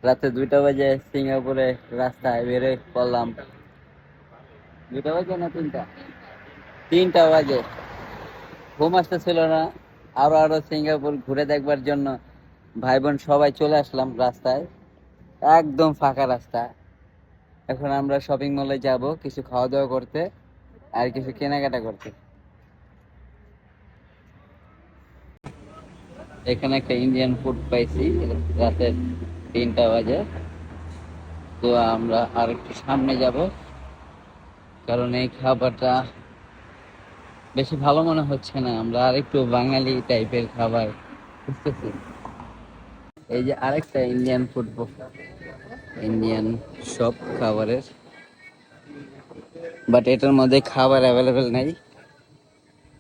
রাতে 2টা বাজে সিঙ্গাপুরে রাস্তায় বের পড়লাম। 2টা বাজে না 3টা বাজে। ঘুম আসতেছিল না। আরো সিঙ্গাপুর ঘুরে দেখবার জন্য ভাই বোন সবাই চলে আসলাম রাস্তায়। একদম ফাঁকা রাস্তা। এখন আমরা শপিং মলে যাব কিছু খাওয়া দাওয়া করতে আর কিছু কেনাকাটা করতে। এখানে একটা ইন্ডিয়ান ফুড পাইছি রাতের 3টা বাজে। তো আমরা আর একটু সামনে যাব, কারণ এই খাবারটা বেশি ভালো মনে হচ্ছে না। আমরা আর একটু বাঙালি টাইপের খাবার খুঁজতেছি। এই যে আরেকটা ইন্ডিয়ান ফুড, ইন্ডিয়ান সব খাবারের, বাট এটার মধ্যে খাবার অ্যাভেলেবেল নাই।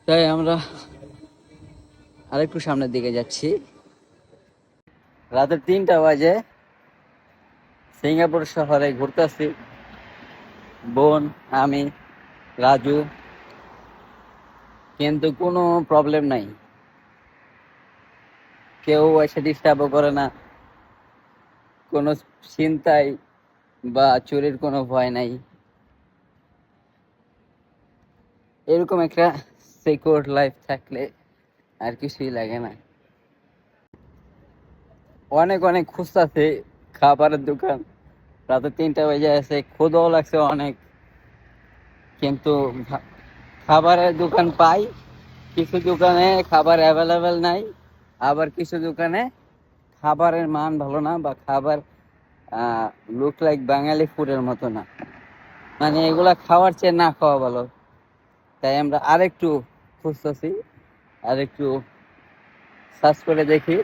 তাই আমরা আরেকটু সামনের দিকে যাচ্ছি। রাতের 3টা বাজে, সিঙ্গাপুর শহরে ঘুরতেছি। বোন, আমি, রাজু, কিন্তু কোনো প্রবলেম নাই। কেউ এসে ডিস্টার্বও করে না, কোনো চিন্তাই বা চুরির কোনো ভয় নাই। এরকম একটা সিকিউর লাইফ থাকলে আর কিছুই লাগে না। অনেক অনেক খুঁজতেছি খাবারের দোকান। রাতে 3টা বাজে আছে, ক্ষুধাও লাগছে অনেক, কিন্তু খাবারের দোকান পাই। কিছু দোকানে খাবার অ্যাভেলেবেল নাই, আবার কিছু দোকানে খাবারের মান ভালো না, বা খাবার লুক লাইক বাঙালি ফুডের মতো না। মানে এগুলা খাওয়ার চেয়ে না খাওয়া ভালো। তাই আমরা আরেকটু খুঁজতেছি, আরেকটু সার্চ করে দেখি।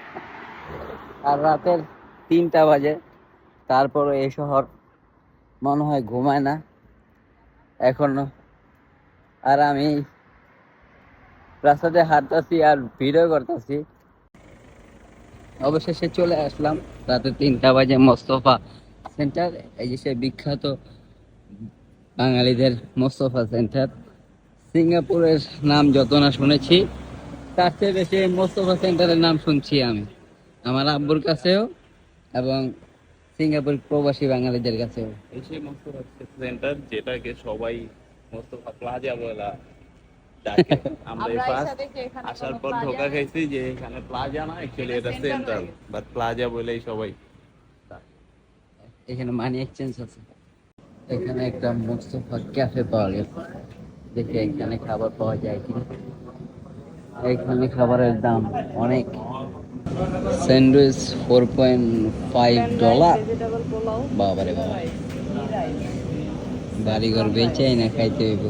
আর রাতের 3টা বাজে, তারপরে এই শহর মনে হয় ঘুমায় না এখনো। আর আমি রাস্তাতে হাঁটতেছি আর ভিডিও করতেছি। অবশেষে চলে আসলাম রাতে 3টা বাজে মোস্তফা সেন্টার। এই যে সে বিখ্যাত বাঙালিদের মোস্তফা সেন্টার। সিঙ্গাপুরের নাম যত না শুনেছি, তার চেয়ে বেশি মোস্তফা সেন্টারের নাম শুনছি আমি আমার আব্বুর কাছেও এবং সিঙ্গাপুর প্রবাসী বাঙালিদের কাছেও। এই সেই মোস্তফা সেন্টার যেটাকে সবাই মোস্তফা প্লাজা বলা ডাকে। আমরা এই ফার্স্ট আসার পর ধোকা খাইছি যে এখানে প্লাজা না, অ্যাকচুয়ালি এটা সেন্ট্রাল, বাট প্লাজা বলেই সবাই। এখানে মানি এক্সচেঞ্জ আছে। এখানে একটা মোস্তফা ক্যাফে পাওয়া গেছে, দেখি এখানে খাবার পাওয়া যায় কিনা। এখানে খাবারের দাম অনেক। স্যান্ডউইচ $4.5। বাবারে বাবা, বাড়িঘর বেচাই না খাইতে হইব।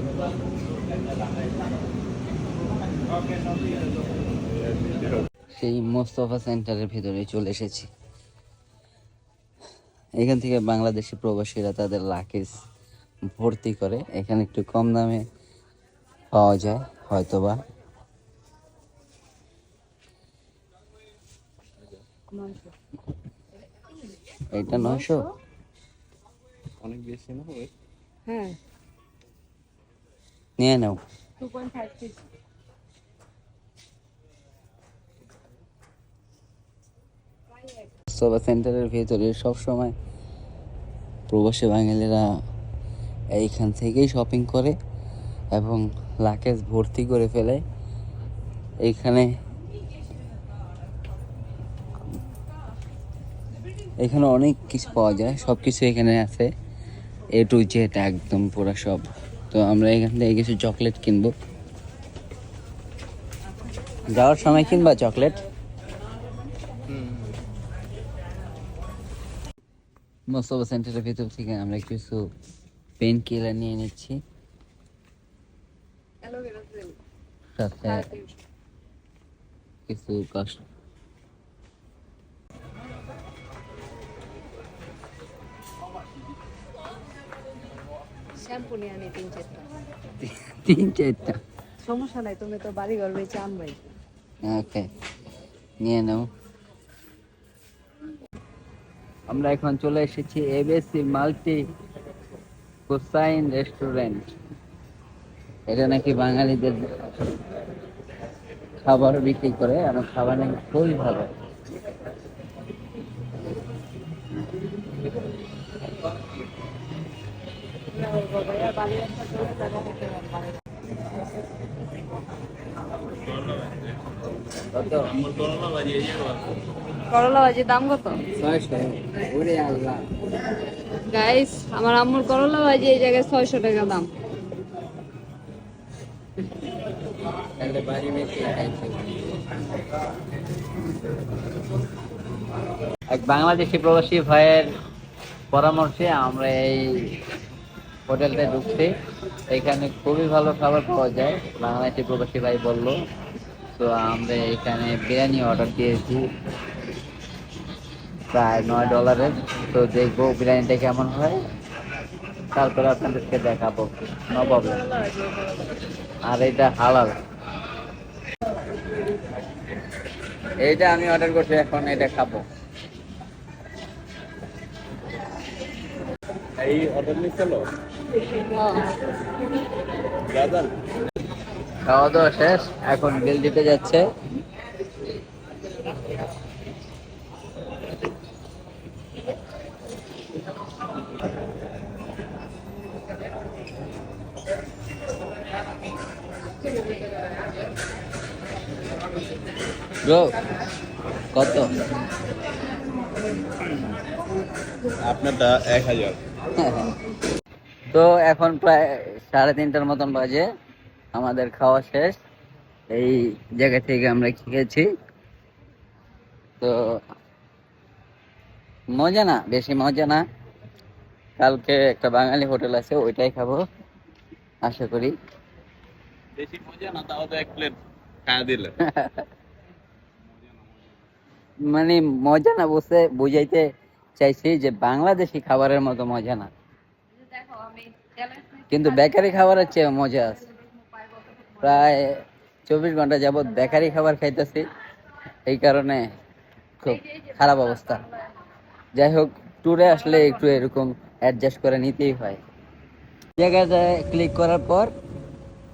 সেই মোস্তফা সেন্টারের ভিতরে চলে এসেছি। এখান থেকে বাংলাদেশি প্রবাসীরা তাদের লাগেজ ভর্তি করে। এখানে একটু কম দামে পাওয়া যায় হয়তোবা। এটা 900, অনেক বেশি না? হ্যাঁ, নিয়ে নাও। 2.5 মোস্তফা সেন্টারের ভিতরে সবসময় প্রবাসী বাঙালিরা এইখান থেকেই শপিং করে এবং লাগেজ ভর্তি করে ফেলে। এইখানে এখানে অনেক কিছু পাওয়া যায়, সব কিছু এখানে আছে, এ টু জেড একদম পুরো সব। তো আমরা এখান থেকে কিছু চকলেট কিনবো। যাওয়ার সময় কিনবা চকলেট? মোস্তফা সেন্টারের ভিতর থেকে আমরা কিছু পেন কিলার নিয়ে নিচ্ছি, সাথে কিছু শ্যাম্পু নিয়ে আনি 3-4টা। 3-4টা। সমস্যা নাই, তুমি তো বাড়ি ঘর বেঁচে আনবাই। ওকে, নিয়ে নাও। আমরা এখন চলে এসেছি এবিসি মাল্টি কুসাইন রেস্টুরেন্ট। এটা নাকি বাঙালিদের খাবার বিক্রি করে, আমার খাবার নাকি খুবই ভালো। ভাইয়া বাড়ি একটা চলে টাকা দিতে হবে। কত? আমার করোনা বাজিয়ে যাবো। করলা ভাজির দাম কত? 600। ওরে আল্লাহ। গাইস, আমার আম্মুর করলা ভাজি এই জায়গায় 600 টাকা দাম। তাহলে বাড়ি মেখে খাইছে। এক বাংলাদেশি প্রবাসী ভাইয়ের পরামর্শে আমরা এই হোটেলটা ঢুকছি। এখানে খুবই ভালো খাবার পাওয়া যায়, বাংলাদেশি প্রবাসী ভাই বললো। তো আমরা এখানে বিরিয়ানি অর্ডার দিয়েছি প্রায় $9। তো দেখবো বিরিয়ানিটা কেমন হয়, তারপরে আপনাদেরকে দেখাবো। No problem. আর এটা হালাল। এইটা আমি অর্ডার করছি, এখন এটা খাবো। এই অর্ডার নিচ্ছিল হ্যাঁ। ব্রাদার। খাওয়া দাওয়া শেষ, এখন বিল দিতে যাচ্ছে। ব্রো, কত? আপনারটা 1000। তো এখন প্রায় 3:30টার মতন বাজে, আমাদের খাওয়া শেষ। এই জায়গা থেকে আমরা খেয়েছি। তো মজা না, বেশি মজা না। কালকে একটা বাঙালি হোটেল আছে, ওইটাই খাবো আশা করি। বেশি মজা না, তাও তো 1 প্লেট খাওয়া দিলে। মানে মজা না বলতে বুঝাইতে চাইছি যে বাংলাদেশি খাবারের মতো মজা না, কিন্তু বেকারি খাবারের চেয়ে মজা আছে। প্রায় 24 ঘন্টা যাবত বেকারি খাবার খাইতেছি, এই কারণে খুব খারাপ অবস্থা। যাই হোক, ট্যুরে আসলে একটু এরকম অ্যাডজাস্ট করে নিতেই হয়। জায়গাটায় ক্লিক করার পর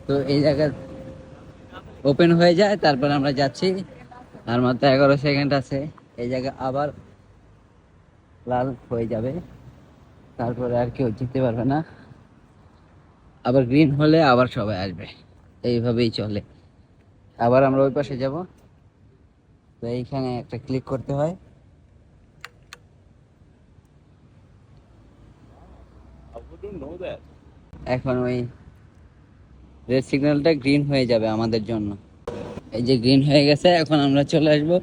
তো এই জায়গা ওপেন হয়ে যায়, তারপর আমরা যাচ্ছি। আর মাত্র 11 সেকেন্ড আছে, এই জায়গা আবার লাল হয়ে যাবে, তারপরে আর কেউ যেতে পারবে না। আবার গ্রিন হলে আবার সবাই আসবে, এইভাবেই চলে। আবার আমরা ওই পাশে যাব, তো এইখানে একটা ক্লিক করতে হয়। I wouldn't know that. এখন ওই রেড সিগন্যালটা গ্রিন হয়ে যাবে আমাদের জন্য। এই যে গ্রিন হয়ে গেছে, এখন আমরা চলে আসবো